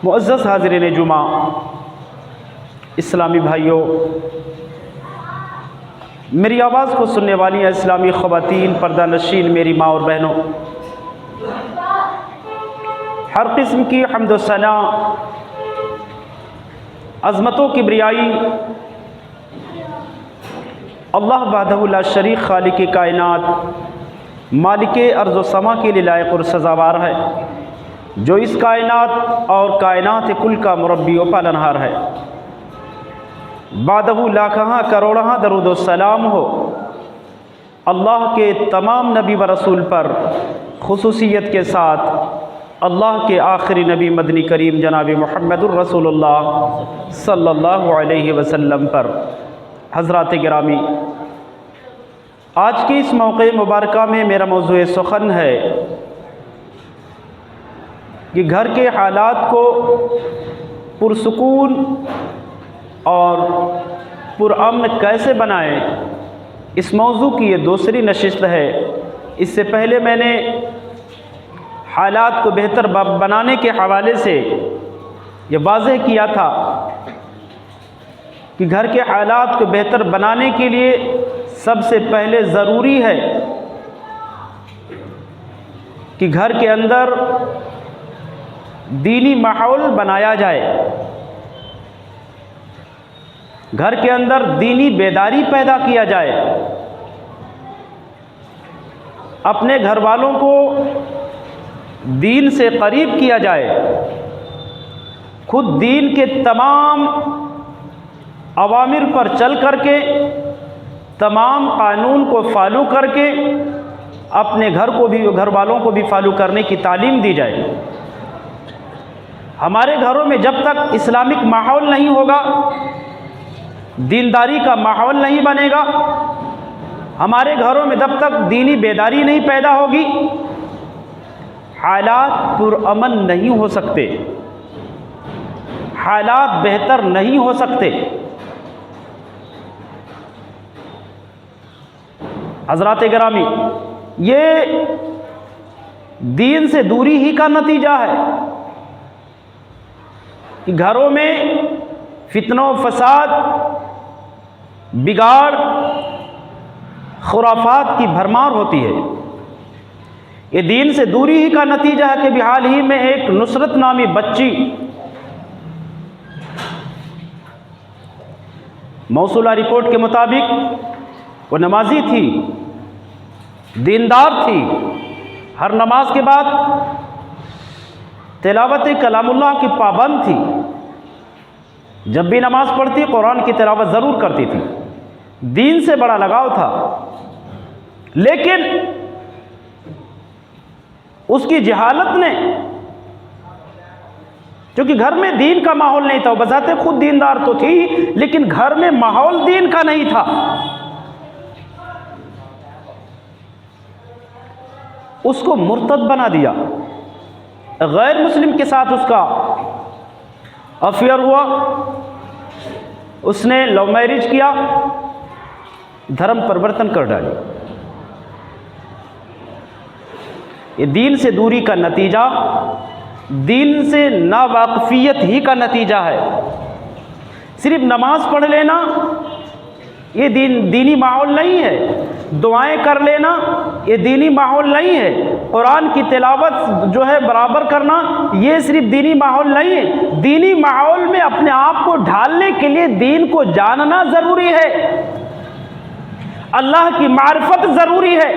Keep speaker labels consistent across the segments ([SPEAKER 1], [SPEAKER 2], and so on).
[SPEAKER 1] मुअज़्ज़ज़ हाज़िरीन जुमा, इस्लामी भाइयों, मेरी आवाज़ को सुनने वाली इस्लामी ख़वातीन, पर्दा नशीन मेरी माँ और बहनों, हर किस्म की हम्द व सना, अज़मतों की किब्रियाई अल्लाह वहदहु ला शरीक खालिक़ कायनात, मालिक अर्ज़ व समा के लिए लायक़ और सज़ावार है, जो इस कायनात और कायनात कुल का मुरब्बी व पालनहार है। बादहु लाखहाँ करोड़हाँ दरूद व सलाम हो अल्लाह के तमाम नबी व रसूल पर, खुसूसियत के साथ अल्लाह के आखिरी नबी मदनी करीम जनाब मुहम्मदुर रसूलुल्लाह सल्लल्लाहु अलैहि वसल्लम पर। हज़रात गिरामी, आज के इस मौक़े मुबारका में मेरा मौज़ूए सुख़न है कि घर के हालात को पुरसुकून और पुरअमन कैसे बनाएं, इस मौजू की ये दूसरी नशिस्त है। इससे पहले मैंने हालात को बेहतर बनाने के हवाले से ये वाज़ेह किया था कि घर के हालात को बेहतर बनाने के लिए सबसे पहले ज़रूरी है कि घर के अंदर दीनी माहौल बनाया जाए, घर के अंदर दीनी बेदारी पैदा किया जाए, अपने घर वालों को दीन से करीब किया जाए, खुद दीन के तमाम अवामिर पर चल करके, तमाम कानून को फॉलो करके अपने घर को भी, घर वालों को भी फॉलो करने की तालीम दी जाए। हमारे घरों में जब तक इस्लामिक माहौल नहीं होगा, दीनदारी का माहौल नहीं बनेगा, हमारे घरों में जब तक दीनी बेदारी नहीं पैदा होगी, हालात पुरअमन नहीं हो सकते, हालात बेहतर नहीं हो सकते। हज़रात गिरामी, ये दीन से दूरी ही का नतीजा है कि घरों में फितनों, फसाद, बिगाड़, खुराफात की भरमार होती है। ये दीन से दूरी ही का नतीजा है कि हाल ही में एक नुसरत नामी बच्ची मौसूला रिपोर्ट के मुताबिक वो नमाजी थी, दीनदार थी, हर नमाज के बाद तिलावत कलामुल्लाह की पाबंद थी, जब भी नमाज पढ़ती कुरान की तिलावत ज़रूर करती थी, दीन से बड़ा लगाव था। लेकिन उसकी जहालत ने, क्योंकि घर में दीन का माहौल नहीं था, वो बजाते खुद दीनदार तो थी लेकिन घर में माहौल दीन का नहीं था, उसको मुर्तद बना दिया। गैर मुस्लिम के साथ उसका अफेयर हुआ, उसने लव मैरिज किया, धर्म परिवर्तन कर डाली। ये दीन से दूरी का नतीजा, दीन से नावाकफियत ही का नतीजा है। सिर्फ नमाज पढ़ लेना ये दीनी माहौल नहीं है, दुआएं कर लेना ये दीनी माहौल नहीं है, कुरान की तिलावत जो है बराबर करना ये सिर्फ दीनी माहौल नहीं है। दीनी माहौल में अपने आप को ढालने के लिए दीन को जानना ज़रूरी है, अल्लाह की मारिफत ज़रूरी है।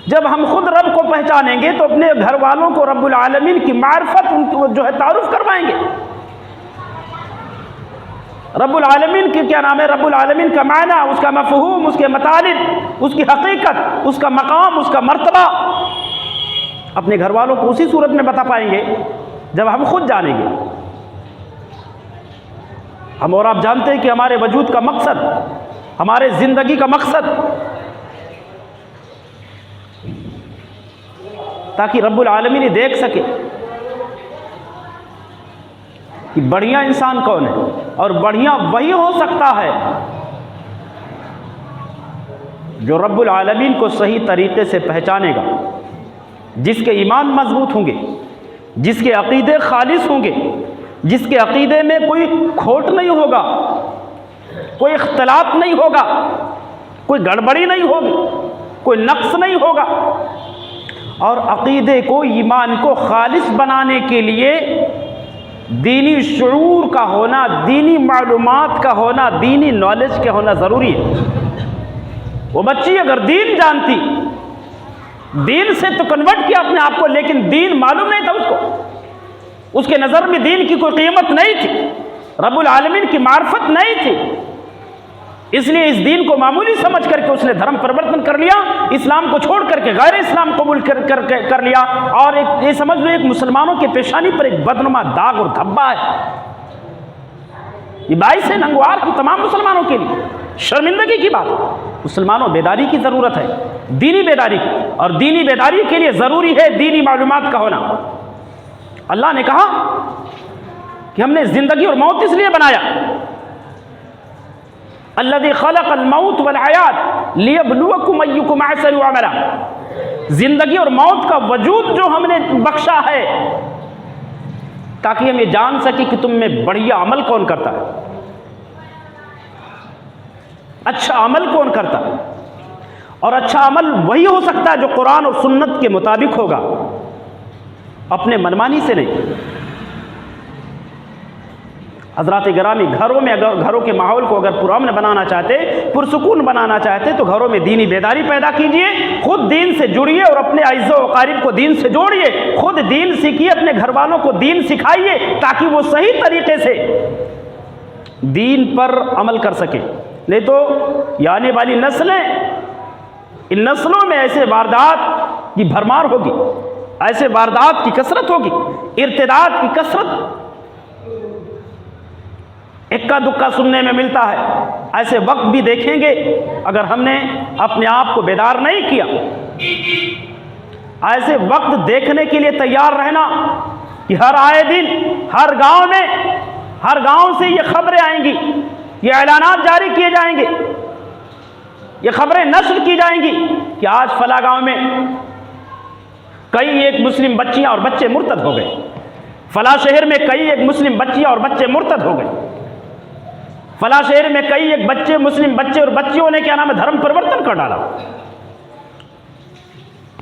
[SPEAKER 1] जब हम खुद रब को पहचानेंगे तो अपने घर वालों को रब्बुल आलमीन की मारिफत उनको जो है तारुफ करवाएंगे। रब्बुल आलमीन की क्या नाम है, रब्बुल आलमीन का माना, उसका मफ़हूम, उसके मतालिब, उसकी हकीकत, उसका मकाम, उसका मर्तबा अपने घर वालों को उसी सूरत में बता पाएंगे जब हम खुद जानेंगे। हम और आप जानते हैं कि हमारे वजूद का मकसद, हमारे ज़िंदगी का मकसद, ताकि रब्बुल आलमीन देख सके कि बढ़िया इंसान कौन है, और बढ़िया वही हो सकता है जो रब्बुल आलमीन को सही तरीके से पहचानेगा, जिसके ईमान मजबूत होंगे, जिसके अकीदे खालिस होंगे, जिसके अकीदे में कोई खोट नहीं होगा, कोई इख्तलाफ नहीं होगा, कोई गड़बड़ी नहीं होगी, कोई नक्स नहीं होगा, और अकीदे को, ईमान को खालिस बनाने के लिए दीनी शऊर का होना, दीनी मालूमात का होना, दीनी नॉलेज का होना ज़रूरी है। वो बच्ची अगर दीन जानती, दीन से तो कन्वर्ट किया अपने आप को, लेकिन दीन मालूम नहीं था उसको, उसके नज़र में दीन की कोई कीमत नहीं थी, रब्बुल आलमीन की मार्फत नहीं थी, इसलिए इस दीन को मामूली समझ करके उसने धर्म परिवर्तन कर लिया, इस्लाम को छोड़ करके गैर इस्लाम कबूल कर लिया। और एक ये समझ लो, एक मुसलमानों के पेशानी पर एक बदनुमा दाग और धब्बा है। ये बाइस है नंगवार हम तमाम मुसलमानों के लिए, शर्मिंदगी की बात। मुसलमानों, बेदारी की ज़रूरत है, दीनी बेदारी की, और दीनी बेदारी के लिए ज़रूरी है दीनी मालूमात का होना। अल्लाह ने कहा कि हमने ज़िंदगी और मौत इसलिए बनाया, अल्लज़ी खलक़ल मौत वल हयात लियब्लुवकुम अय्युकुम अहसनु अमला। ज़िंदगी और मौत का वजूद जो हमने बख्शा है ताकि हम ये जान सके कि तुम में बढ़िया अमल कौन करता है, अच्छा अमल कौन करता है। और अच्छा अमल वही हो सकता है जो कुरान और सुन्नत के मुताबिक होगा, अपने मनमानी से नहीं। हज़रात गिरामी, घरों में अगर घरों के माहौल को अगर पुरअमन बनाना चाहते, पुरसुकून बनाना चाहते, तो घरों में दीनी बेदारी पैदा कीजिए, खुद दीन से जुड़िए और अपने अज़्ज़ो अक़ारिब को दीन से जोड़िए, खुद दीन सीखिए, अपने घर वालों को दीन सिखाइए ताकि वो सही तरीके से दीन पर अमल कर सके। नहीं तो ये आने वाली नस्लें, इन नस्लों में ऐसे वारदात की भरमार होगी, ऐसे वारदात की कसरत होगी, इर्तिदाद की कसरत इक्का दुक्का सुनने में मिलता है। ऐसे वक्त भी देखेंगे अगर हमने अपने आप को बेदार नहीं किया। ऐसे वक्त देखने के लिए तैयार रहना कि हर आए दिन हर गांव में, हर गांव से ये खबरें आएंगी, ये ऐलानात जारी किए जाएंगे, ये खबरें नश्र की जाएंगी कि आज फला गांव में कई एक मुस्लिम बच्चियां और बच्चे मुर्तद हो गए, फला शहर में कई एक मुस्लिम बच्चियां और बच्चे मुर्तद हो गए, फला शहर में कई एक बच्चे, मुस्लिम बच्चे और बच्चियों ने क्या नाम है धर्म परिवर्तन कर डाला।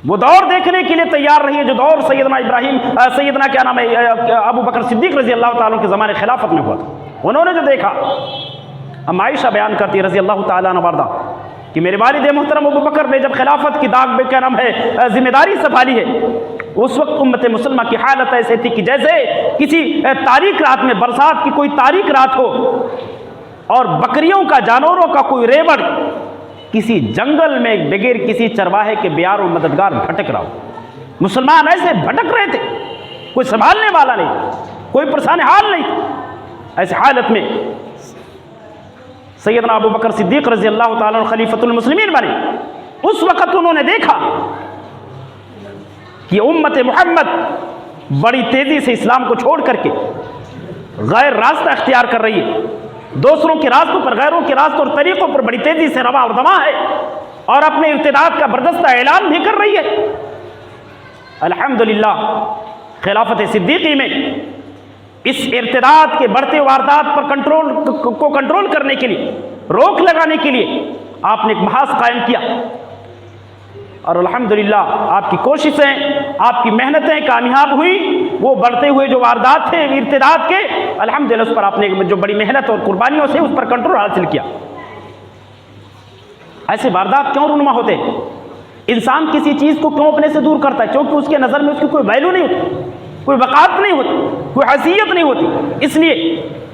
[SPEAKER 1] वो दौर देखने के लिए तैयार रही है जो दौर सैयदना क्या नाम है अबू बकर सिद्दीक रजी अल्लाह ताला के ज़माने खिलाफत में हुआ था। उन्होंने जो देखा, हम आयशा बयान करती है रजी अल्लाह ताला अन्हा वारदा कि मेरे वालिद मोहतरम अबू बकर ने जब खिलाफत की दाग क्या नाम है जिम्मेदारी संभाली है, उस वक्त उम्मत मुसलमा की हालत ऐसे थी कि जैसे किसी तारीख रात में, बरसात की कोई तारीख रात हो और बकरियों का, जानवरों का कोई रेवड़ किसी जंगल में बगैर किसी चरवाहे के बियार और मददगार भटक रहा हो। मुसलमान ऐसे भटक रहे थे, कोई संभालने वाला नहीं, कोई परेशान हाल नहीं था। ऐसे हालत में सैयदना अबू बकर सिद्दीक रजी अल्लाह ताला खलीफतुल मुस्लिमीन बने। उस वक़्त उन्होंने देखा कि उम्मत मोहम्मद बड़ी तेज़ी से इस्लाम को छोड़ करके गैर रास्ता अख्तियार कर रही है, दूसरों के रास्तों पर, गैरों के रास्तों और तरीक़ों पर बड़ी तेज़ी से रवा और दमा है और अपने इर्तिदाद का बर्दस्ता ऐलान भी कर रही है। अल्हम्दुलिल्लाह खिलाफत सिद्दीकी में इस इर्तिदाद के बढ़ते वारदात पर कंट्रोल करने के लिए, रोक लगाने के लिए आपने एक महाज कायम किया और अल्हम्दुलिल्लाह आपकी कोशिशें, आपकी मेहनतें कामयाब हुई। वो बढ़ते हुए जो वारदात थे इर्तिदाद के, अल्हम्दुलिल्लाह उस पर आपने जो बड़ी मेहनत और कुर्बानियों से उस पर कंट्रोल हासिल किया। ऐसे वारदात क्यों रुनुमा होते हैं? इंसान किसी चीज़ को क्यों अपने से दूर करता है? क्योंकि उसके नज़र में उसकी कोई वैल्यू नहीं होती, कोई वक़ात नहीं होती, कोई हैसियत नहीं होती। इसलिए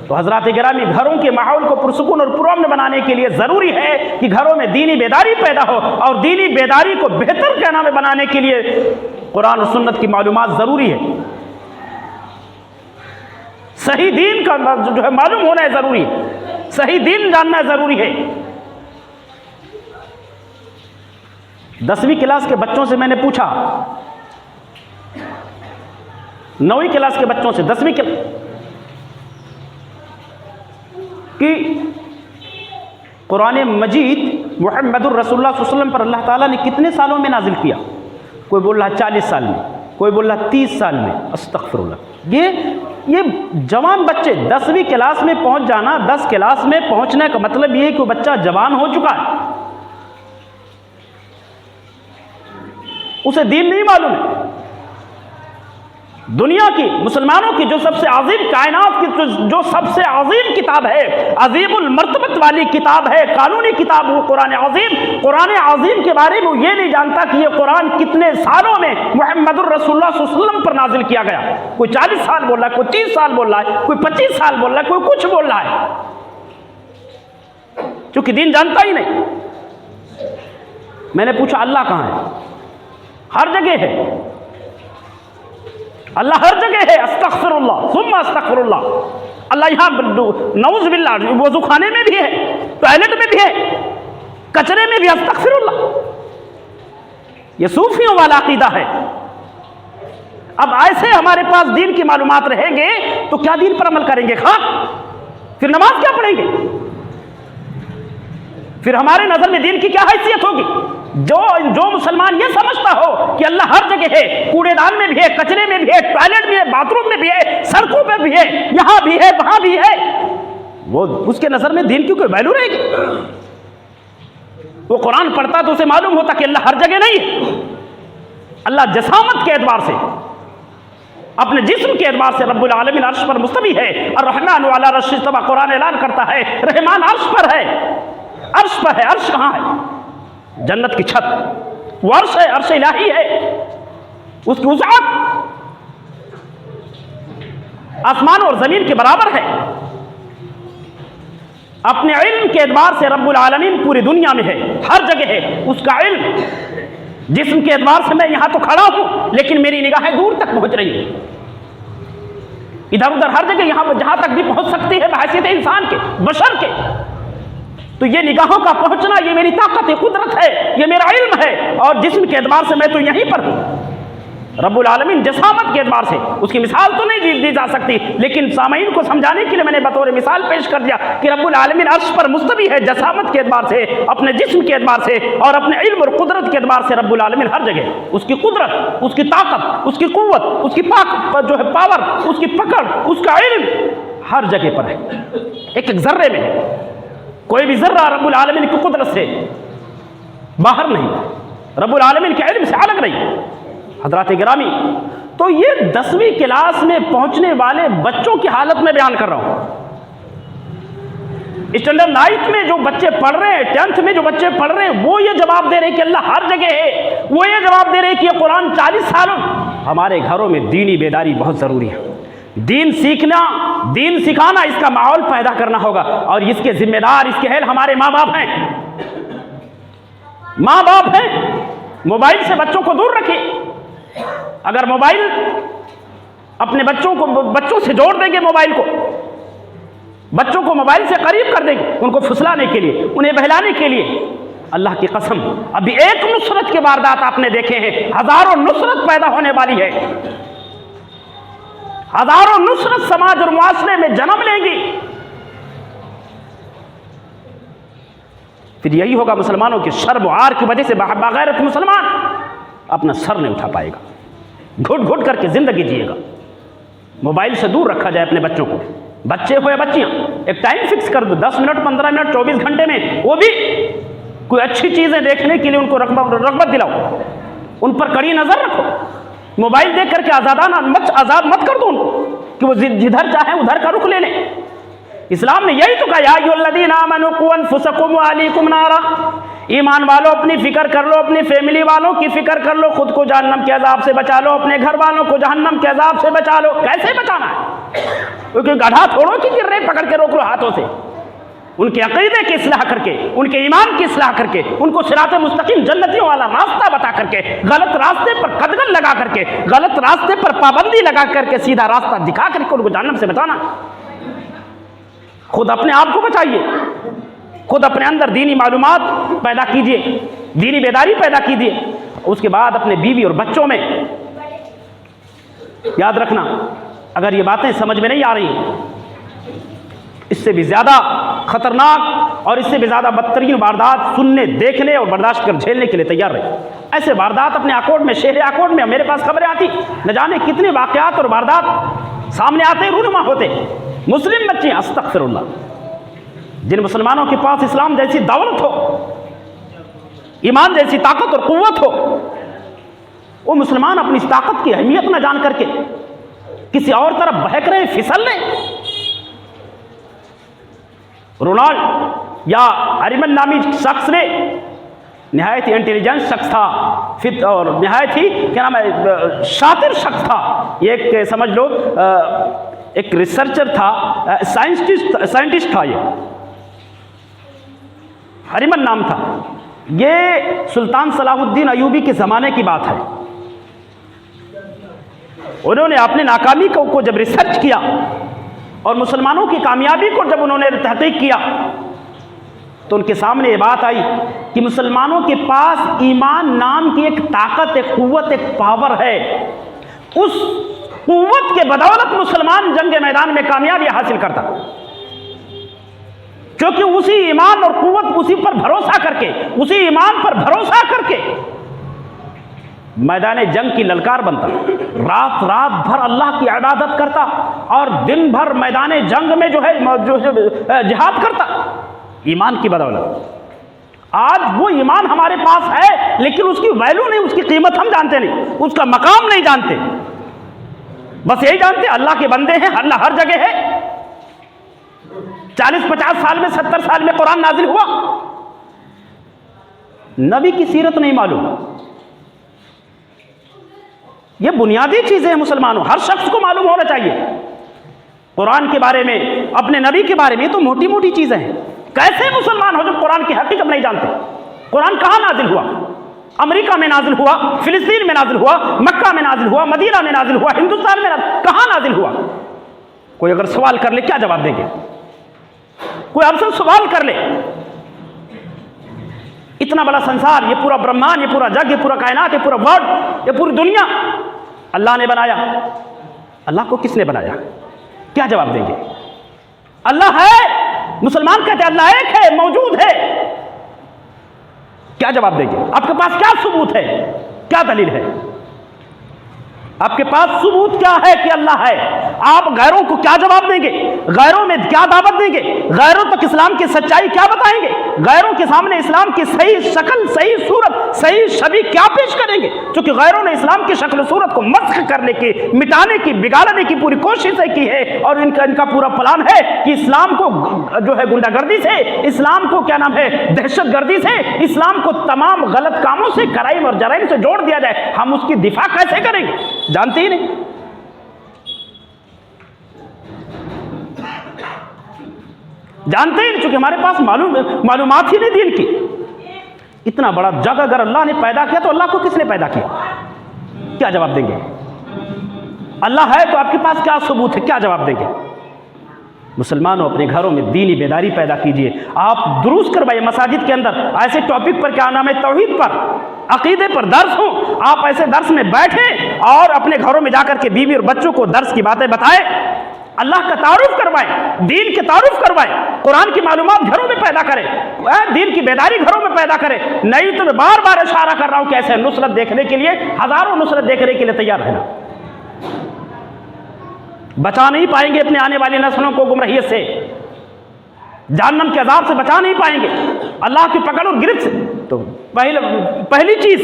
[SPEAKER 1] तो हज़रात गिरामी, घरों के माहौल को पुरसुकून और पुरअमन बनाने के लिए ज़रूरी है कि घरों में दीनी बेदारी पैदा हो, और दीनी बेदारी को बेहतर क्या नाम है बनाने के लिए कुरान और सुन्नत की मालूमात ज़रूरी है। सही दीन का जो है मालूम होना ज़रूरी है, सही दीन जानना ज़रूरी है। 10वीं क्लास के बच्चों से मैंने पूछा, 9वीं क्लास के बच्चों से 10वीं क्लास कि कुरान मजीद मुहम्मदुर रसूलुल्लाह सल्लल्लाहु अलैहि वसल्लम पर अल्लाह ताला ने कितने सालों में नाजिल किया? कोई बोल रहा 40 साल में, कोई बोल रहा 30 साल में। अस्तगफिरुल्लाह। ये जवान बच्चे 10वीं क्लास में पहुंच जाना, 10 क्लास में पहुंचने का मतलब ये है कि वो बच्चा जवान हो चुका है, उसे दीन नहीं मालूम है। दुनिया की मुसलमानों की जो सबसे अजीम, कायनात की जो सबसे अजीम किताब है, अजीमुल मर्तबत वाली किताब है, कानूनी किताब, वो कुरान अजीम। कुरान अजीम के बारे में वो ये नहीं जानता कि ये कुरान कितने सालों में मुहम्मदुर रसूलुल्लाह सल्लल्लाहु अलैहि वसल्लम पर नाजिल किया गया। कोई 40 साल बोल रहा है, कोई 30 साल बोल रहा है, कोई 25 साल बोल रहा है, कोई कुछ बोल रहा है, क्योंकि दीन जानता ही नहीं। मैंने पूछा अल्लाह कहाँ है? हर जगह है, अल्लाह हर जगह है। अस्तगफिरुल्लाह सुम्मा अस्तगफिरुल्लाह। अल्लाह यहाँ नऊज़ बिल्लाह वज़ू खाने में भी है, टॉयलेट में भी है, कचरे में भी। अस्तगफिरुल्लाह। ये सूफियों वाला अकीदा है। अब ऐसे हमारे पास दीन की मालूमात रहेंगे तो क्या दीन पर अमल करेंगे? फिर नमाज क्या पढ़ेंगे? फिर हमारे नजर में दीन की क्या हैसियत होगी? जो मुसलमान ये समझता हो कि अल्लाह हर जगह है, कूड़ेदान में भी है, कचरे में भी है, टॉयलेट में है, बाथरूम में भी है, सड़कों पर भी है, यहां भी है, वहां भी है, वो उसके नजर में दीन की कोई वैल्यू रहेगी? वो कुरान पढ़ता तो उसे मालूम होता कि अल्लाह हर जगह नहीं है। अल्लाह जसामत के एतबार से, अपने जिस्म के एतबार से रब्बुल आलमीन अर्श पर मुस्तवी है। अर्रहमान अला अर्श इस्तवा, कुरान ऐलान करता है रहमान अर्श पर है, अर्श पर है। अर्श कहाँ है? जन्नत की छत, वो अर्श है, अर्श इलाही है। उसकी वुसअत आसमान और जमीन के बराबर है। अपने इल्म के एतबार से रब्बुल आलमीन पूरी दुनिया में है, हर जगह है उसका इल्म। जिस्म के एतबार से मैं यहां तो खड़ा हूं, लेकिन मेरी निगाहें दूर तक पहुंच रही है, इधर उधर हर जगह, यहां पर जहां तक भी पहुंच सकती है बहैसियत इंसान के, बशर के। तो ये निगाहों का पहुंचना, ये मेरी ताकत है, कुदरत है, ये मेरा इल्म है। और जिस्म के एतबार से मैं तो यहीं पर हूं। रब्बुल आलमीन जसामत के एतबार से, उसकी मिसाल तो नहीं दी जा सकती, लेकिन सामईन को समझाने के लिए मैंने बतौर मिसाल पेश कर दिया कि रब्बुल आलमीन अर्श पर मुस्तवी है, जसामत के एतबार से, अपने जिस्म के एतबार से, और अपने इल्म और कुदरत के एतबार से रब्बुल आलमीन हर जगह। उसकी कुदरत, उसकी ताकत, उसकी कुव्वत, उसकी जो है पावर, उसकी पकड़, उसका इल्म हर जगह पर है, एक एक जर्रे में है। कोई भी जर्रा रब्बुल आलमीन की कुदरत से बाहर नहीं, रब्बुल आलमीन के इल्म से अलग नहीं। हज़रात गिरामी, तो ये 10वीं क्लास में पहुंचने वाले बच्चों की हालत में बयान कर रहा हूं। स्टैंडर्ड 9 में जो बच्चे पढ़ रहे हैं, 10th में जो बच्चे पढ़ रहे हैं, वो ये जवाब दे रहे हैं कि अल्लाह हर जगह है। वो ये जवाब दे रहे हैं कि ये कुरान 40 सालों। हमारे घरों में दीनी बेदारी बहुत जरूरी है। दीन सीखना, दीन सिखाना, इसका माहौल पैदा करना होगा, और इसके जिम्मेदार, इसके हेल हमारे माँ बाप हैं। माँ बाप हैं। मोबाइल से बच्चों को दूर रखें। अगर मोबाइल अपने बच्चों से जोड़ देंगे, मोबाइल को बच्चों को मोबाइल से करीब कर देंगे, उनको फुसलाने के लिए, उन्हें बहलाने के लिए, अल्लाह की कसम अभी एक नुसरत के वारदात आपने देखे हैं, हजारों नुसरत पैदा होने वाली है। हजारों नुसरत समाज और मुआशरे में जन्म लेंगी। फिर यही होगा मुसलमानों की शर्म आर की वजह से बगैरत मुसलमान अपना सर नहीं उठा पाएगा, घुट घुट करके जिंदगी जिएगा। मोबाइल से दूर रखा जाए अपने बच्चों को, बच्चे हो या बच्चियां, एक टाइम फिक्स कर दो, 10 मिनट, 15 मिनट, 24 घंटे में, वो भी कोई अच्छी चीजें देखने के लिए उनको रग़बत दिलाओ, उन पर कड़ी नजर रखो। मोबाइल देख करके आजाद मत कर दो उनको कि वो जिधर चाहे उधर का रुख ले लें। इस्लाम ने यही तो कहा, या अय्युहल्लज़ीना आमनू क़ू अनफुसकुम व अहलीकुम नारा। ईमान वालों, अपनी फिक्र कर लो, अपनी फैमिली वालों की फिक्र कर लो, खुद को जहन्नम के अजाब से बचा लो, अपने घर वालों को जहन्नम के अजाब से बचा लो। कैसे बचाना है? क्योंकि गधा थोड़ो कि गिर रहे, पकड़ के रोक लो हाथों से। उनके अकीदे की इस्लाह करके, उनके ईमान की इस्लाह करके, उनको सिराते मुस्तकीम जन्नतियों वाला रास्ता बता करके, गलत रास्ते पर कदगन लगा करके, गलत रास्ते पर पाबंदी लगा करके, सीधा रास्ता दिखा करके उनको जहन्नम से बचाना। खुद अपने आप को बचाइए, खुद अपने अंदर दीनी मालूमात पैदा कीजिए, दीनी बेदारी पैदा कीजिए। उसके बाद अपने बीवी और बच्चों में, याद रखना, अगर ये बातें समझ में नहीं आ रही, इससे भी ज्यादा खतरनाक और इससे भी ज़्यादा बदतरीन वारदात सुनने, देखने और बर्दाश्त कर झेलने के लिए तैयार रहे। ऐसे वारदात अपने आकोट में, शहर आकोट में मेरे पास खबरें आती, न जाने कितने वाक़यात और वारदात सामने आते, रूनुमा होते। मुस्लिम बच्चे, अस्तग़फिरुल्लाह, जिन मुसलमानों के पास इस्लाम जैसी दौलत हो, ईमान जैसी ताकत और क़ुव्वत हो, वो मुसलमान अपनी इस ताकत की अहमियत न जान करके किसी और तरफ बहक रहे, फिसल रहे। रोनाल्ड या हरिमन नामी शख्स ने, नहायत ही इंटेलिजेंट शख्स था, फिर और नहायत ही क्या नाम है, शातिर शख्स था। एक समझ लो एक रिसर्चर था, साइंटिस्ट था। ये हरिमन नाम था। ये सुल्तान सलाहुद्दीन अयूबी के ज़माने की बात है। उन्होंने अपनी नाकामी को जब रिसर्च किया और मुसलमानों की कामयाबी को जब उन्होंने तहकीक किया, तो उनके सामने ये बात आई कि मुसलमानों के पास ईमान नाम की एक ताकत, एक क़ुव्वत, एक पावर है। उस क़ुव्वत के बदौलत मुसलमान जंग मैदान में कामयाबी हासिल करता, क्योंकि उसी ईमान और क़ुव्वत, उसी पर भरोसा करके, उसी ईमान पर भरोसा करके मैदान जंग की ललकार बनता, रात रात भर अल्लाह की इबादत करता और दिन भर मैदान जंग में जो है जिहाद करता, ईमान की बदौलत। आज वो ईमान हमारे पास है, लेकिन उसकी वैल्यू नहीं, उसकी कीमत हम जानते नहीं, उसका मकाम नहीं जानते। बस यही जानते अल्लाह के बंदे हैं, अल्लाह हर जगह है। 40-50 साल में, 70 साल में कुरान नाजिल हुआ, नबी की सीरत नहीं मालूम। ये बुनियादी चीजें हैं मुसलमानों, हर शख्स को मालूम होना चाहिए। कुरान के बारे में, अपने नबी के बारे में, तो मोटी मोटी चीजें हैं। कैसे मुसलमान हो जब कुरान की हकीकत नहीं जानते? कुरान कहाँ नाजिल हुआ? अमेरिका में नाजिल हुआ, फिलिस्तीन में नाजिल हुआ, मक्का में नाजिल हुआ, मदीना में नाजिल हुआ, हिंदुस्तान में कहाँ नाजिल हुआ? कोई अगर सवाल कर ले, क्या जवाब देंगे? कोई आपसे सवाल कर ले, इतना बड़ा संसार, ये पूरा ब्रह्मांड, ये पूरा जग, ये पूरा कायनात, ये पूरा वर्ल्ड, ये पूरी दुनिया अल्लाह ने बनाया। अल्लाह को किसने बनाया? क्या जवाब देंगे? अल्लाह है, मुसलमान कहते हैं अल्लाह एक है, मौजूद है। क्या जवाब देंगे? आपके पास क्या सबूत है, क्या दलील है? आपके पास सबूत क्या है कि अल्लाह है? आप गैरों को क्या जवाब देंगे? गैरों में क्या दावत देंगे? गैरों तक इस्लाम की सच्चाई क्या बताएंगे? गैरों के सामने इस्लाम की सही शक्ल, सही सूरत, सही छवि क्या पेश करेंगे? क्योंकि गैरों ने इस्लाम की शक्ल सूरत को मस्ख करने की, मिटाने की, बिगाड़ने की पूरी कोशिश की है। और इनका पूरा प्लान है कि इस्लाम को जो है गुंडागर्दी से, इस्लाम को क्या नाम है दहशतगर्दी से, इस्लाम को तमाम गलत कामों से, कराइम और जराइम से जोड़ दिया जाए। हम उसकी दिफा कैसे करेंगे? जानते ही नहीं। जानते ही नहीं, क्योंकि हमारे पास मालूमात ही नहीं दीन की। इतना बड़ा जग अगर अल्लाह ने पैदा किया, तो अल्लाह को किसने पैदा किया? क्या जवाब देंगे? अल्लाह है तो आपके पास क्या सबूत है? क्या जवाब देंगे? मुसलमानों, अपने घरों में दीनी बेदारी पैदा कीजिए। आप दुरुस्त करवाइए मसाजिद के अंदर, ऐसे टॉपिक पर, क्या नाम है, तौहीद पर, अकीदे पर दर्स हो। आप ऐसे दर्स में बैठे और अपने घरों में जाकर के बीवी और बच्चों को दर्स की बातें बताएं, अल्लाह का तारुफ करवाएं, दीन के तारुफ करवाएं, कुरान की मालूमात घरों में पैदा करें, दीन की बेदारी घरों में पैदा करें। नहीं तो मैं बार बार इशारा कर रहा हूं, कैसे नुसरत देखने के लिए, हजारों नुसरत देखने के लिए तैयार रहना। बचा नहीं पाएंगे अपने आने वाली नस्लों को गुमराहियत से, जहन्नम के अजाब से बचा नहीं पाएंगे, अल्लाह की पकड़ और गिरफ्त से। तो पहली चीज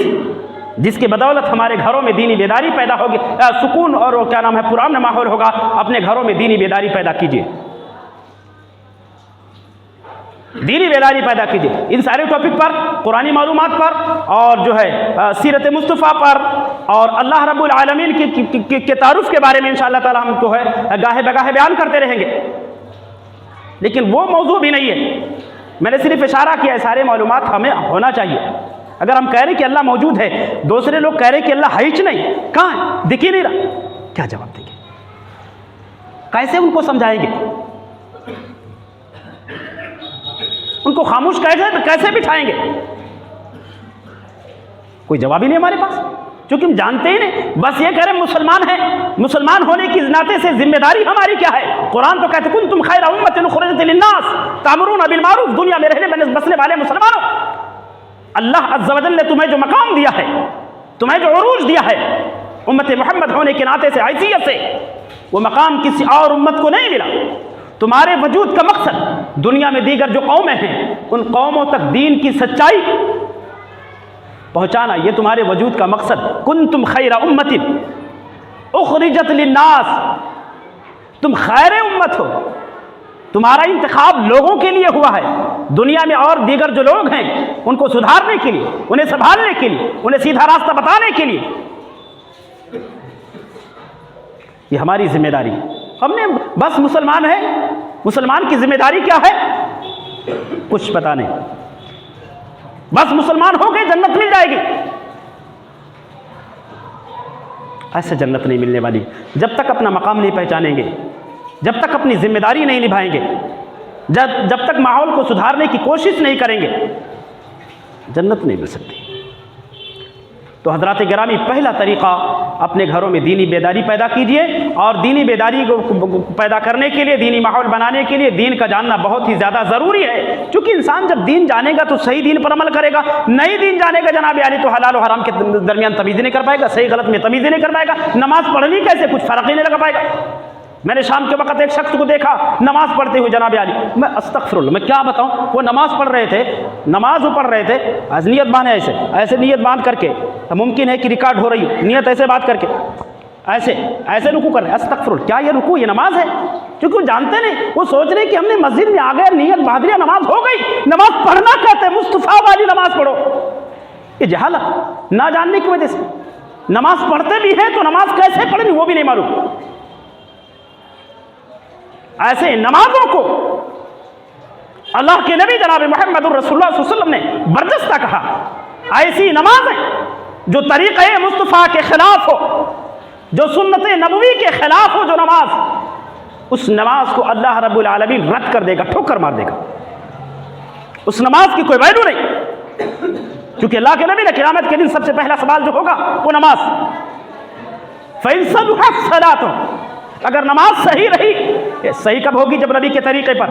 [SPEAKER 1] जिसकी बदौलत हमारे घरों में दीनी बेदारी पैदा होगी, सुकून और क्या नाम है पुराना माहौल होगा, अपने घरों में दीनी बेदारी पैदा कीजिए, दीनी बेदारी पैदा कीजिए। इन सारे टॉपिक पर, कुरानी मालूमात पर, और जो है सीरत मुस्तफ़ा पर, और अल्लाह रब्बुल आलमीन के तारुफ के बारे में इंशाअल्लाह ताला हम जो है गाहे बगाहे बयान करते रहेंगे। लेकिन वो मौजू भी नहीं है, मैंने सिर्फ इशारा किया है। सारे मालूमात हमें होना चाहिए। अगर हम कह रहे कि अल्लाह मौजूद है, दूसरे लोग कह रहे कि अल्लाह है ही नहीं, कहाँ है, दिख ही नहीं रहा, क्या जवाब देंगे? कैसे उनको समझाएंगे? उनको खामोश कैसे बिठाएंगे? कोई जवाब ही नहीं हमारे पास, क्योंकि हम जानते ही नहीं। बस ये कह रहे मुसलमान हैं, मुसलमान होने की नाते से जिम्मेदारी हमारी क्या है? कुरान तो कहते कुंतुम खैरा उम्मतिन उखरिजत लिन्नास तामुरून बिल मारूफ। दुनिया में रहने बसने वाले मुसलमानों, अल्लाह अज़्ज़ व जल ने तुम्हें जो मकाम दिया है, तुम्हें जो उरूज दिया है उम्मत मोहम्मद होने के नाते से, हैसियत से, वो मकाम किसी और उम्मत को नहीं मिला। तुम्हारे वजूद का मकसद दुनिया में दीगर जो कौमें हैं उन कौमों तक दीन की सच्चाई पहुंचाना, ये तुम्हारे वजूद का मकसद। कुंतुम खैरा उम्मतिन उखरिजत लिन्नास, तुम खैर उम्मत हो। तुम्हारा इंतखाब लोगों के लिए हुआ है, दुनिया में और दीगर जो लोग हैं उनको सुधारने के लिए, उन्हें संभालने के लिए, उन्हें सीधा रास्ता बताने के लिए। ये हमारी जिम्मेदारी। हमने बस मुसलमान है, मुसलमान की जिम्मेदारी क्या है कुछ पता नहीं, बस मुसलमान हो गए जन्नत मिल जाएगी। ऐसे जन्नत नहीं मिलने वाली जब तक अपना मकाम नहीं पहचानेंगे, जब तक अपनी जिम्मेदारी नहीं निभाएंगे, जब तक माहौल को सुधारने की कोशिश नहीं करेंगे, जन्नत नहीं मिल सकती। तो हज़रात गिरामी, पहला तरीक़ा अपने घरों में दीनी बेदारी पैदा कीजिए, और दीनी बेदारी को पैदा करने के लिए, दीनी माहौल बनाने के लिए दीन का जानना बहुत ही ज़्यादा ज़रूरी है। क्योंकि इंसान जब दीन जानेगा तो सही दीन पर अमल करेगा, नहीं दीन जानेगा जनाब यानी तो हलाल और हराम के दरमियान तमीज़ नहीं कर पाएगा, सही गलत में तमीज़ नहीं कर पाएगा, नमाज पढ़नी कैसे कुछ फ़र्क ही नहीं लगा पाएगा। मैंने शाम के वक्त एक शख्स को देखा नमाज पढ़ते हुए जनाब यानी, मैं अस्तगफिरुल्लाह, मैं क्या बताऊं, वो नमाज पढ़ रहे थे, नमाज वो पढ़ रहे थे, आज नियत बांधे ऐसे ऐसे नियत बांध करके, मुमकिन है कि रिकॉर्ड हो रही हो, नियत ऐसे बात करके ऐसे ऐसे रुकू कर रहे, अस्तगफिरुल्लाह, क्या ये रुकू, ये नमाज है? क्योंकि वो जानते नहीं, वो सोच रहे कि हमने मस्जिद में आ गए, नियत बांध लिया, नमाज हो गई। नमाज पढ़ना कहते हैं मुस्तफ़ा वाली नमाज पढ़ो। ये जहालत ना जानने की वजह से, नमाज पढ़ते भी हैं तो नमाज कैसे पढ़नी वो भी नहीं मालूम। ऐसे नमाजों को अल्लाह के नबी जनाब मोहम्मद रसूलुल्लाह सल्लल्लाहु अलैहि वसल्लम ने बर्जस्ता कहा। ऐसी नमाज़ें जो तरीक़े मुस्तफ़ा के ख़िलाफ़ हो, जो सुन्नत नबवी के ख़िलाफ़ हो, जो नमाज, उस नमाज को अल्लाह रब्बुल आलमीन रद्द कर देगा, ठोकर मार देगा। उस नमाज की कोई वैल्यू नहीं, क्योंकि अल्लाह के नबी ने क़यामत के दिन सबसे पहला सवाल जो होगा वो नमाज, फ़इन सलुहत सलातो, अगर नमाज सही रही, सही कब होगी? जब नबी के तरीक़े पर,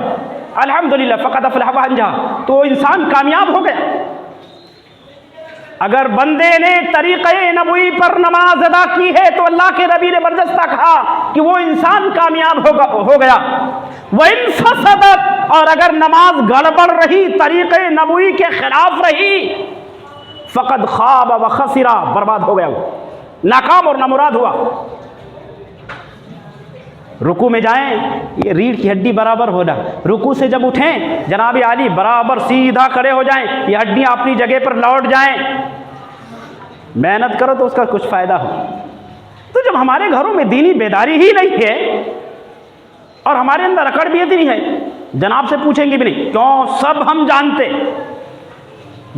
[SPEAKER 1] अल्हम्दुलिल्लाह फ़क़द अफ़लह व अंजा, तो इंसान कामयाब हो गया। अगर बंदे ने तरीक़े नबवी पर नमाज अदा की है तो अल्लाह के नबी ने बर्जस्ता कहा कि वो इंसान कामयाब हो गया। वइन फसदत, और अगर नमाज गड़बड़ रही, तरीक़े नबवी के ख़िलाफ़ रही, फ़क़द ख़ाब व ख़सिरा, बर्बाद हो गया, वो नाकाम और नामुराद हुआ। रुकू में जाएं, ये रीढ़ की हड्डी बराबर होना, रुकू से जब उठें जनाब आली बराबर सीधा खड़े हो जाएं, ये हड्डियां अपनी जगह पर लौट जाएं। मेहनत करो तो उसका कुछ फ़ायदा हो। तो जब हमारे घरों में दीनी बेदारी ही नहीं है और हमारे अंदर अकड़बियत नहीं है, जनाब से पूछेंगे भी नहीं, क्यों? सब हम जानते,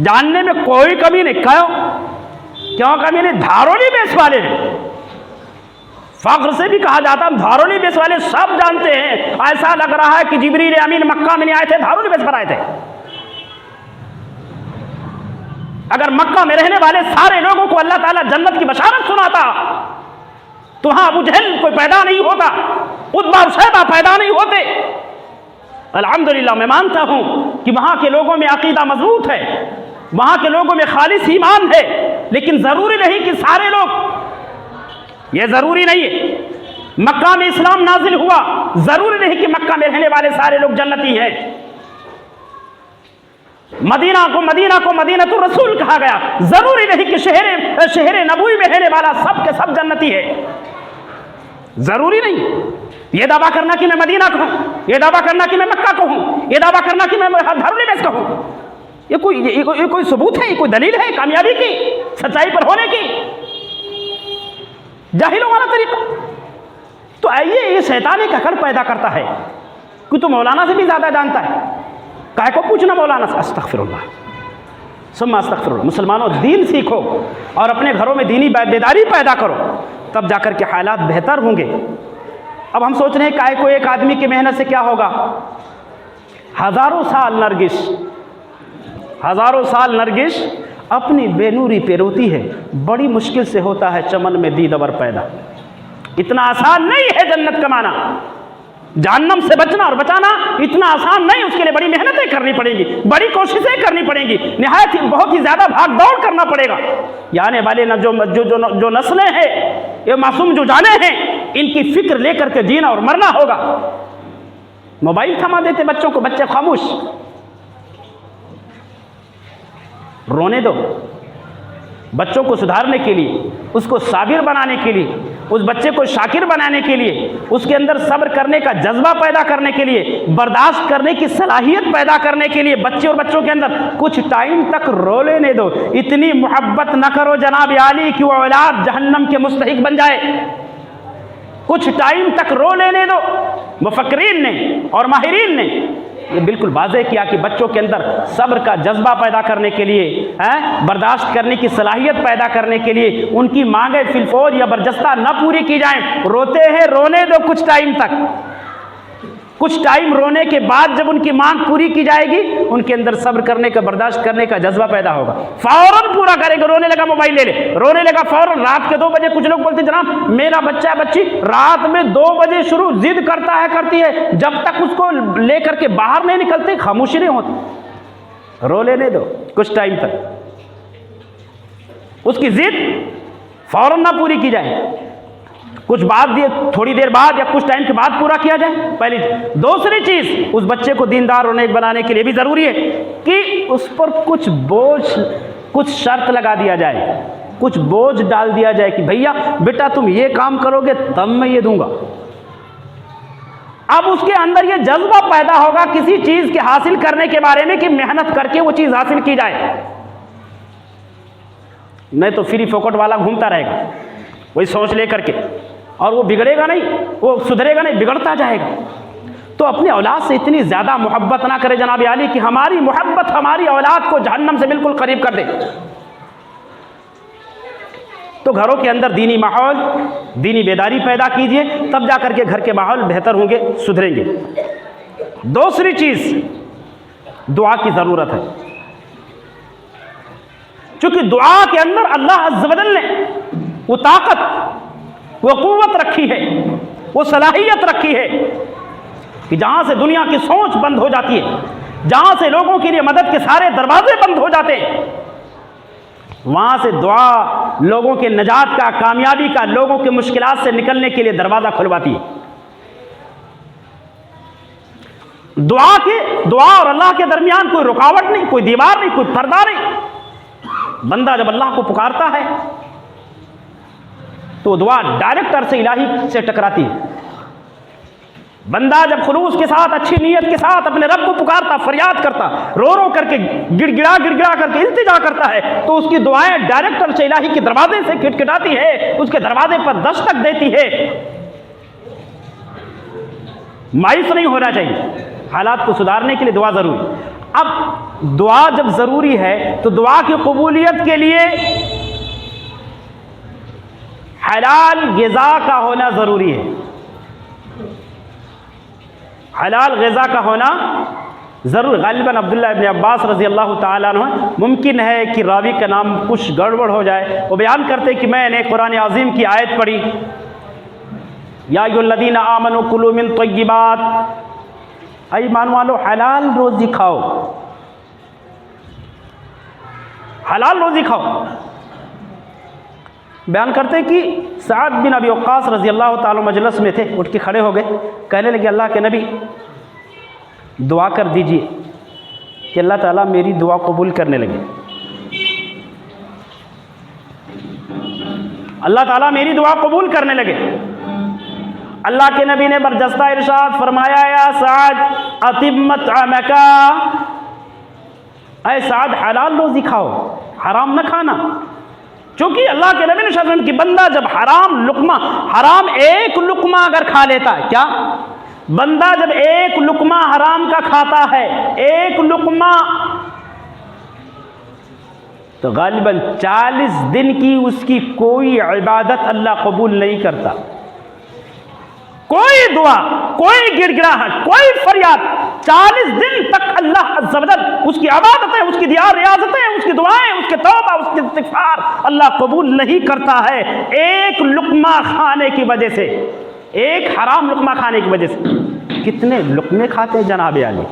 [SPEAKER 1] जानने में कोई कमी नहीं। क्यों कमी नहीं? धारोली बेस वाले हैं, फ़ख्र से भी कहा जाता है, धारोली बेस वाले सब जानते हैं। ऐसा लग रहा है कि जिब्रील अमीन मक्का में नहीं आए थे, धारोली बेस पर आए थे। अगर मक्का में रहने वाले सारे लोगों को अल्लाह ताला जन्नत की बशारत सुनाता तो वहां अबू जहल कोई पैदा नहीं होता, उतबा और शैबा पैदा नहीं होते। अल्हम्दुलिल्लाह, मैं मानता हूं कि वहां के लोगों में अकीदा मजबूत है, वहां के लोगों में खालिस ईमान है, लेकिन जरूरी नहीं कि सारे लोग, ये जरूरी नहीं है। मक्का में इस्लाम नाजिल हुआ, जरूरी नहीं कि मक्का में रहने वाले सारे लोग जन्नती हैं। मदीना को मदीनतुर रसूल कहा गया, जरूरी नहीं कि शहर नबवी में रहने वाला सब के सब जन्नती है, जरूरी नहीं। ये दावा करना कि मैं मदीना का हूं, ये दावा करना कि मैं मक्का का हूं, ये दावा करना कि मैं धारुल बेस का हूं, ये कोई सबूत है? ये कोई दलील है कामयाबी की, सच्चाई पर होने की? जाहिलों वाला तरीका। तो आइए, ये शैतान एक अकड़ पैदा करता है कि तू मौलाना से भी ज़्यादा जानता है, काहे को पूछना मौलाना से? अस्तगफिरुल्लाह सुम्मा अस्तगफिरुल्लाह। मुसलमानों, दीन सीखो और अपने घरों में दीनी बेदारी पैदा करो, तब जाकर के हालात बेहतर होंगे। अब हम सोच रहे हैं काहे को एक आदमी की मेहनत से क्या होगा? हज़ारों साल नरगिस अपनी बेनूरी पे रोती है, बड़ी मुश्किल से होता है चमन में दीदवर पैदा। इतना आसान नहीं है जन्नत कमाना, जहन्नम से बचना और बचाना इतना आसान नहीं, उसके लिए बड़ी मेहनतें करनी पड़ेंगी, बड़ी कोशिशें करनी पड़ेंगी, निहायत ही बहुत ही ज़्यादा भाग दौड़ करना पड़ेगा। ये आने वाले न जो नस्लें हैं, ये मासूम जो जाने हैं, इनकी फिक्र लेकर के जीना और मरना होगा। मोबाइल थमा देते बच्चों को, बच्चे खामोश, रोने दो। बच्चों को सुधारने के लिए, उसको साबिर बनाने के लिए, उस बच्चे को शाकिर बनाने के लिए, उसके अंदर सब्र करने का जज्बा पैदा करने के लिए, बर्दाश्त करने की सलाहियत पैदा करने के लिए बच्चे और बच्चों के अंदर कुछ टाइम तक रो लेने दो। इतनी मोहब्बत न करो जनाब आली कि वो औलाद जहन्नम के मुस्तहिक बन जाए। कुछ टाइम तक रो लेने दो। मुफक्किरीन ने और माहिरीन ने ये बिल्कुल वाज़ेह किया कि बच्चों के अंदर सब्र का जज्बा पैदा करने के लिए, बर्दाश्त करने की सलाहियत पैदा करने के लिए उनकी मांगे फिलफौज या बरजस्ता न पूरी की जाएं। रोते हैं, रोने दो कुछ टाइम तक। कुछ टाइम रोने के बाद जब उनकी मांग पूरी की जाएगी, उनके अंदर सब्र करने का, बर्दाश्त करने का जज्बा पैदा होगा। फौरन पूरा करेंगे। रोने लगा मोबाइल ले ले, रोने लगा फौरन रात के 2 बजे। कुछ लोग बोलते जनाब मेरा बच्चा बच्ची रात में 2 बजे शुरू जिद करता है, करती है, जब तक उसको लेकर के बाहर नहीं निकलते खामोशी नहीं होती। रो लेने दो कुछ टाइम तक, उसकी जिद फौरन ना पूरी की जाए, कुछ बाद थोड़ी देर बाद या कुछ टाइम के बाद पूरा किया जाए, पहली चीज। दूसरी चीज, उस बच्चे को दीनदार और नेक बनाने के लिए भी जरूरी है कि उस पर कुछ बोझ, कुछ शर्त लगा दिया जाए, कुछ बोझ डाल दिया जाए कि भैया बेटा तुम ये काम करोगे तब मैं ये दूंगा। अब उसके अंदर ये जज्बा पैदा होगा किसी चीज के हासिल करने के बारे में कि मेहनत करके वो चीज हासिल की जाए। नहीं तो फ्री फोकट वाला घूमता रहेगा वही सोच लेकर के, और वो बिगड़ेगा नहीं, वो सुधरेगा नहीं, बिगड़ता जाएगा। तो अपने औलाद से इतनी ज़्यादा मोहब्बत ना करे जनाब आली कि हमारी मोहब्बत हमारी औलाद को जहन्नम से बिल्कुल करीब कर दे। तो घरों के अंदर दीनी माहौल, दीनी बेदारी पैदा कीजिए, तब जाकर के घर के माहौल बेहतर होंगे, सुधरेंगे। दूसरी चीज़, दुआ की ज़रूरत है, क्योंकि दुआ के अंदर अल्लाह अज़्ज़ व जल ने वो ताकत, वो क़ुव्वत रखी है, वो सलाहियत रखी है कि जहाँ से दुनिया की सोच बंद हो जाती है, जहाँ से लोगों के लिए मदद के सारे दरवाजे बंद हो जाते हैं, वहाँ से दुआ लोगों के नजात का, कामयाबी का, लोगों के मुश्किलात से निकलने के लिए दरवाज़ा खुलवाती है। दुआ और अल्लाह के दरमियान कोई रुकावट नहीं, कोई दीवार नहीं, कोई पर्दा नहीं। बंदा जब अल्लाह को पुकारता है तो दुआ डायरेक्ट अर्श इलाही से टकराती है। बंदा जब खुलूस के साथ, अच्छी नीयत के साथ अपने रब को पुकारता, फरियाद करता, रो रो करके, गिड़गिड़ा गिड़गिड़ा करके इल्तिजा करता है, तो उसकी दुआएं डायरेक्ट अर्श इलाही के दरवाजे से खिटखिटाती है, उसके दरवाजे पर दस्तक देती है। मायूस नहीं होना चाहिए, हालात को सुधारने के लिए दुआ जरूरी। अब दुआ जब जरूरी है तो दुआ की कबूलियत के लिए हलाल ग़िज़ा का होना ज़रूरी है। हलाल ग़िज़ा का होना ज़रूर। गालिबन अब्दुल्लाह इब्न अब्बास रज़ी अल्लाह ताला अन्हु, मुमकिन है कि रावी का नाम कुछ गड़बड़ हो जाए, वो बयान करते कि मैंने कुरान अज़ीम की आयत पढ़ी, या अय्युहल्लज़ीना आमनू कुलू मिन तय्यिबात, ऐ ईमान वालो हलाल रोज़ी खाओ, हलाल रोज़ी खाओ। बयान करते कि साद बिन अबी वक्कास रज़ी अल्लाह ताला मजलिस में थे, उठ के खड़े हो गए, कहने लगे अल्लाह के नबी दुआ कर दीजिए कि अल्लाह ताला मेरी दुआ कबूल करने लगे। अल्लाह ताला मेरी दुआ कबूल करने लगे। अल्लाह के नबी ने बरजस्ता इरशाद फरमाया, या साद अतिम्मत अमका, ऐ साद हलाल रोज़ी खाओ, हराम न खाना। क्योंकि अल्लाह के नबी ने फरमाया कि बंदा जब हराम एक लुकमा अगर खा लेता है, क्या बंदा जब एक लुकमा हराम का खाता है, एक लुकमा, तो गालिबन 40 दिन की उसकी कोई इबादत अल्लाह कबूल नहीं करता। कोई दुआ, कोई गिड़गिड़ाहट, कोई फरियाद 40 दिन तक अल्लाह अज़्ज़ व जल उसकी इबादतें, उसकी रियाज़तें, उसकी दुआएं, उसके तौबा, उसके इस्तिग़फ़ार अल्लाह कबूल नहीं करता है। एक लुक़मा खाने की वजह से, एक हराम लुक़मा खाने की वजह से। कितने लुक़मे खाते हैं जनाब आली,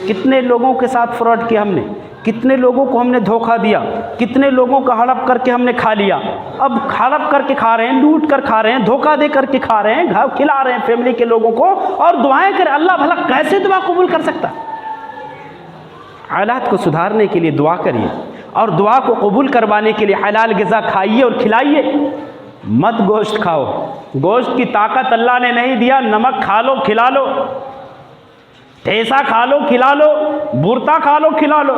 [SPEAKER 1] कितने लोगों के साथ फ्रॉड किया हमने, कितने लोगों को हमने धोखा दिया, कितने लोगों का हड़प करके हमने खा लिया। अब हड़प करके खा रहे हैं, लूट कर खा रहे हैं, धोखा दे करके खा रहे हैं, घर खिला रहे हैं फैमिली के लोगों को, और दुआएं करें। अल्लाह भला कैसे दुआ कबूल कर सकता? हालात को सुधारने के लिए दुआ करिए, और दुआ को कबूल करवाने के लिए हलाल ग़िज़ा खाइए और खिलाइए। मत गोश्त खाओ, गोश्त की ताकत अल्लाह ने नहीं दिया। नमक खा लो, खिला लो, ठेसा खा लो, खिला लो, बुरता खा लो, खिला लो,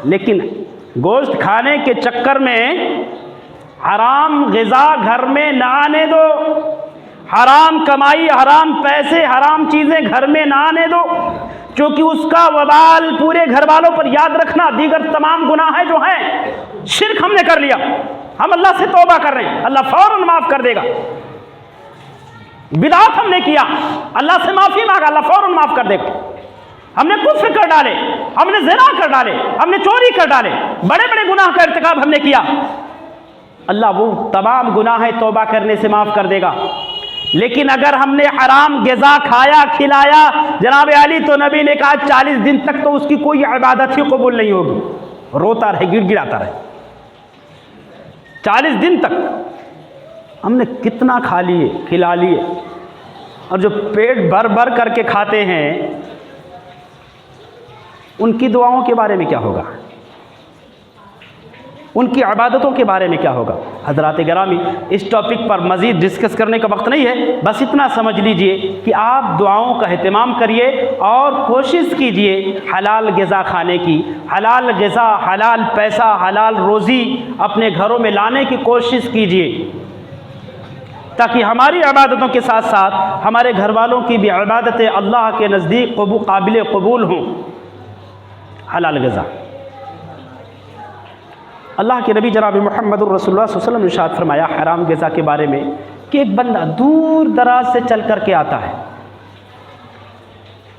[SPEAKER 1] लेकिन गोश्त खाने के चक्कर में हराम ग़िज़ा घर में ना आने दो। हराम कमाई, हराम पैसे, हराम चीज़ें घर में ना आने दो, क्योंकि उसका वबाल पूरे घर वालों पर। याद रखना, दीगर तमाम गुनाह जो हैं, शिर्क हमने कर लिया, हम अल्लाह से तौबा कर रहे हैं, अल्लाह फ़ौरन माफ़ कर देगा। बिदात हमने किया, अल्लाह से माफ़ी मांगा, अल्लाह फ़ौरन माफ़ कर देगा। हमने कुफ्र कर डाले, हमने ज़िना कर डाले, हमने चोरी कर डाले, बड़े बड़े गुनाह का इर्तिकाब हमने किया, अल्लाह वो तमाम गुनाह तौबा करने से माफ़ कर देगा। लेकिन अगर हमने हराम ग़िज़ा खाया, खिलाया, जनाब आली, तो नबी ने कहा 40 दिन तक तो उसकी कोई इबादत ही कबूल नहीं होगी। रोता रहे, गिड़गिड़ाता रहे 40 दिन तक। हमने कितना खा लिए, खिला लिए, और जो पेट भर भर करके खाते हैं उनकी दुआओं के बारे में क्या होगा, उनकी इबादतों के बारे में क्या होगा? हज़रात गिरामी, इस टॉपिक पर मज़ीद डिस्कस करने का वक्त नहीं है, बस इतना समझ लीजिए कि आप दुआओं का एहतमाम करिए और कोशिश कीजिए हलाल ग़िज़ा खाने की। हलाल ग़िज़ा, हलाल पैसा, हलाल रोज़ी अपने घरों में लाने की कोशिश कीजिए, ताकि हमारी इबादतों के साथ साथ हमारे घर वालों की भी इबादतें अल्लाह के नज़दीक काबिल कबूल हों। हलाल ग़िज़ा, अल्लाह के नबी जनाब मुहम्मद रसूलुल्लाह सल्लल्लाहु अलैहि वसल्लम ने इरशाद फरमाया हराम ग़िज़ा के बारे में कि एक बंदा दूर दराज से चल कर के आता है,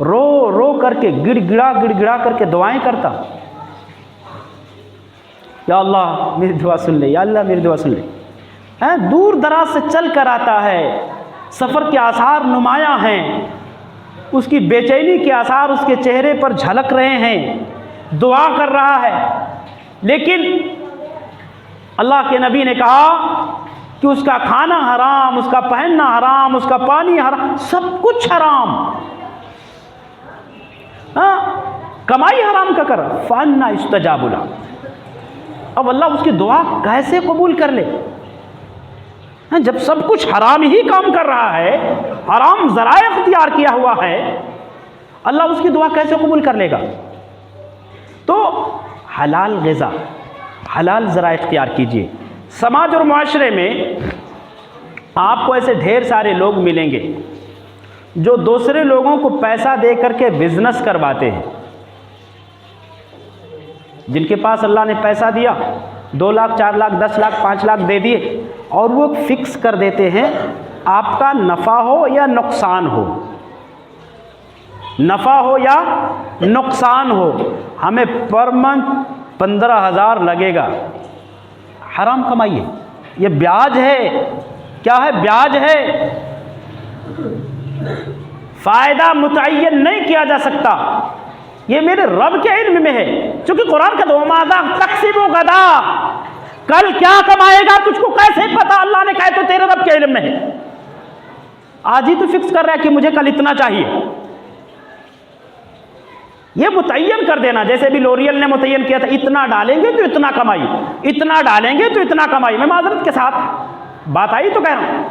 [SPEAKER 1] रो रो करके, गिड़गिड़ा करके दुआएं करता, या अल्लाह मेरी दुआ सुन ले, या अल्लाह मेरी दुआ सुन ले। हैं, दूर दराज से चल कर आता है, सफ़र के आसार नुमायाँ हैं, उसकी बेचैनी के आसार उसके चेहरे पर झलक रहे हैं, दुआ कर रहा है, लेकिन अल्लाह के नबी ने कहा कि उसका खाना हराम, उसका पहनना हराम, उसका पानी हराम, सब कुछ हराम। हाँ, कमाई हराम का कर, फ़अन्ना युस्तजाबु लह। अब अल्लाह उसकी दुआ कैसे कबूल कर ले? जब सब कुछ हराम ही काम कर रहा है, हराम ज़राए इख्तियार किया हुआ है, अल्लाह उसकी दुआ कैसे कबूल कर लेगा? तो हलाल ग़िज़ा, हलाल ज़राए इख्तियार कीजिए। समाज और माशरे में आपको ऐसे ढेर सारे लोग मिलेंगे जो दूसरे लोगों को पैसा दे करके बिजनेस करवाते हैं। जिनके पास अल्लाह ने पैसा दिया, 2 लाख, 4 लाख, 10 लाख, 5 लाख दे दिए, और वो फिक्स कर देते हैं आपका नफ़ा हो या नुकसान हो, नफ़ा हो या नुकसान हो, हमें पर मंथ 15,000 लगेगा। हराम कमाई है, ये ब्याज है। क्या है? ब्याज है। फ़ायदा मुतय्यन नहीं किया जा सकता, ये मेरे रब के इल्म में है, क्योंकि कुरान का दोमादा तक़सीमु गदा, कल क्या कमाएगा तुझको कैसे पता? अल्लाह ने कहा तो तेरे रब के इल्म में है। आज ही तो फिक्स कर रहा है कि मुझे कल इतना चाहिए, ये मुतय्यन कर देना। जैसे भी लोरियल ने मुतय्यन किया था, इतना डालेंगे तो इतना कमाई, इतना डालेंगे तो इतना कमाई। मैं माजरत के साथ बात आई तो कह रहा हूँ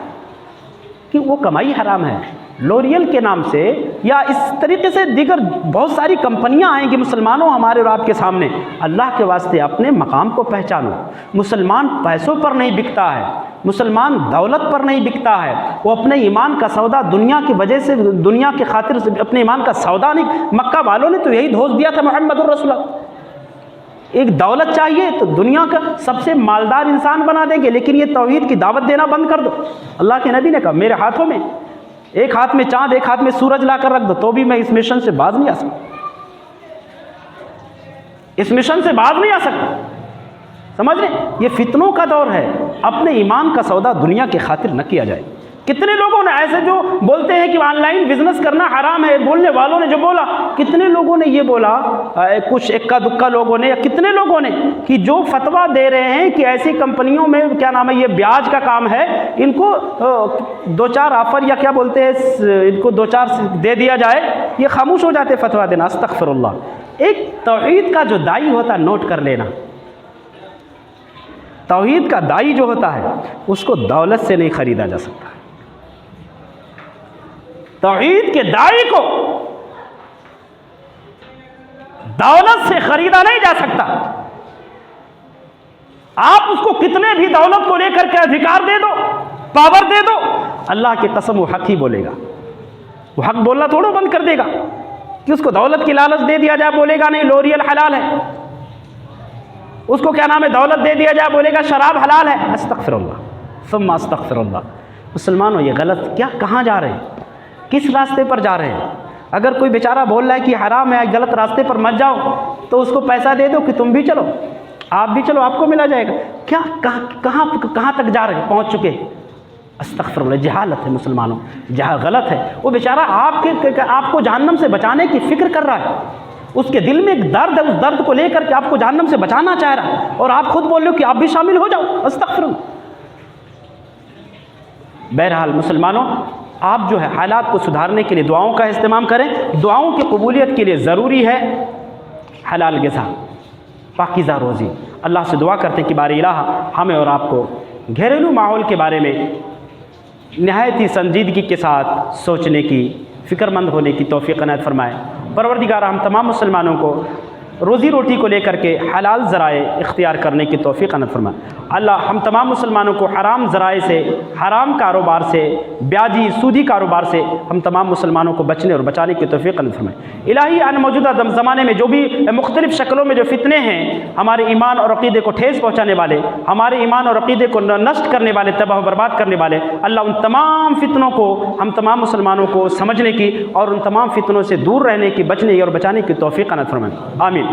[SPEAKER 1] कि वो कमाई हराम है। लोरियल के नाम से या इस तरीके से दीगर बहुत सारी कंपनियां आएंगी मुसलमानों हमारे और आपके सामने। अल्लाह के वास्ते अपने मकाम को पहचानो। मुसलमान पैसों पर नहीं बिकता है, मुसलमान दौलत पर नहीं बिकता है, वो अपने ईमान का सौदा दुनिया की वजह से, दुनिया की खातिर से अपने ईमान का सौदा नहीं। मक्का वालों ने तो यही धोस दिया था मुहम्मदुर रसूलुल्लाह। एक दौलत चाहिए तो दुनिया का सबसे मालदार इंसान बना देंगे, लेकिन ये तौहीद की दावत देना बंद कर दो। अल्लाह के नबी ने कहा मेरे हाथों में एक हाथ में चांद एक हाथ में सूरज ला कर रख दो तो भी मैं इस मिशन से बाज नहीं आ सकता, इस मिशन से बाज नहीं आ सकता। समझ रहे, ये फितनों का दौर है। अपने ईमान का सौदा दुनिया के खातिर न किया जाए। कितने लोगों ने ऐसे जो बोलते हैं कि ऑनलाइन बिजनेस करना हराम है, बोलने वालों ने जो बोला, कितने लोगों ने ये बोला, कुछ इक्का दुक्का लोगों ने या कितने लोगों ने, कि जो फतवा दे रहे हैं कि ऐसी कंपनियों में क्या नाम है, ये ब्याज का काम है, इनको 2-4 ऑफर या क्या बोलते हैं, इनको 2-4 दे दिया जाए, ये खामोश हो जाते फतवा देना। अस्तगफिरुल्लाह। एक तौहीद का जो दाई होता है, नोट कर लेना, तौहीद का दाई जो होता है उसको दौलत से नहीं खरीदा जा सकता। तौहीद के दाई को दौलत से खरीदा नहीं जा सकता। आप उसको कितने भी दौलत को लेकर के अधिकार दे दो, पावर दे दो, अल्लाह की कसम वो हक ही बोलेगा। वो हक बोलना थोड़ा बंद कर देगा कि उसको दौलत की लालच दे दिया जाए, बोलेगा नहीं लोरियल हलाल है। उसको क्या नाम है, दौलत दे दिया जाए, बोलेगा शराब हलाल है। अस्तगफिरुल्लाह सुम्मा अस्तगफिरुल्लाह। मुसलमानों, ये गलत, क्या कहाँ जा रहे हैं, किस रास्ते पर जा रहे हैं? अगर कोई बेचारा बोल रहा है कि हराम है, गलत रास्ते पर मत जाओ, तो उसको पैसा दे दो कि तुम भी चलो, आप भी चलो, आपको मिला जाएगा। क्या कहाँ तक जा रहे हैं, पहुँच चुके? अस्तगफिरुल्लाह, जहालत है मुसलमानों, जहाँ गलत है। वो बेचारा आपको जहन्नम से बचाने की फिक्र कर रहा है, उसके दिल में एक दर्द है, उस दर्द को लेकर के आपको जहन्नम से बचाना चाह रहा है, और आप खुद बोल रहे हो कि आप भी शामिल हो जाओ। अस्तगफिरुल्लाह। बहरहाल मुसलमानों, आप जो है हालात को सुधारने के लिए दुआओं का इस्तेमाल करें। दुआओं की कबूलियत के लिए ज़रूरी है हलाल ग़िज़ा, पाकीज़ा रोज़ी। अल्लाह से दुआ करते हैं कि बारी इलाहा हमें और आपको घरेलू माहौल के बारे में नहायत ही संजीदगी के साथ सोचने की, फ़िक्रमंद होने की तौफ़ीक़ इनायत फ़रमाए। परवरदिगार हम तमाम मुसलमानों को रोज़ी रोटी को लेकर के हलाल ज़राए इख्तियार करने की तौफ़ीक़ इनायत फ़रमाए। अल्लाह हम तमाम मुसलमानों को हराम ज़राए से, हराम कारोबार से, ब्याजी सूदी कारोबार से हम तमाम मुसलमानों को बचने और बचाने की तौफ़ीक़ इनायत फ़रमाए। इलाही अन मौजूदा ज़माने में जो भी मुख्तलिफ़ शक्लों में जो फितने हैं, हमारे ईमान और अक़ीदे को ठेस पहुँचाने वाले, हमारे ईमान और अक़ीदे को नष्ट करने वाले, तबाह बर्बाद करने वाले, अल्लाह उन तमाम फितनों को हम तमाम मुसलमानों को समझने की और उन तमाम फितनों से दूर रहने की, बचने और बचाने की तौफ़ीक़ इनायत फ़रमाए। आमीन।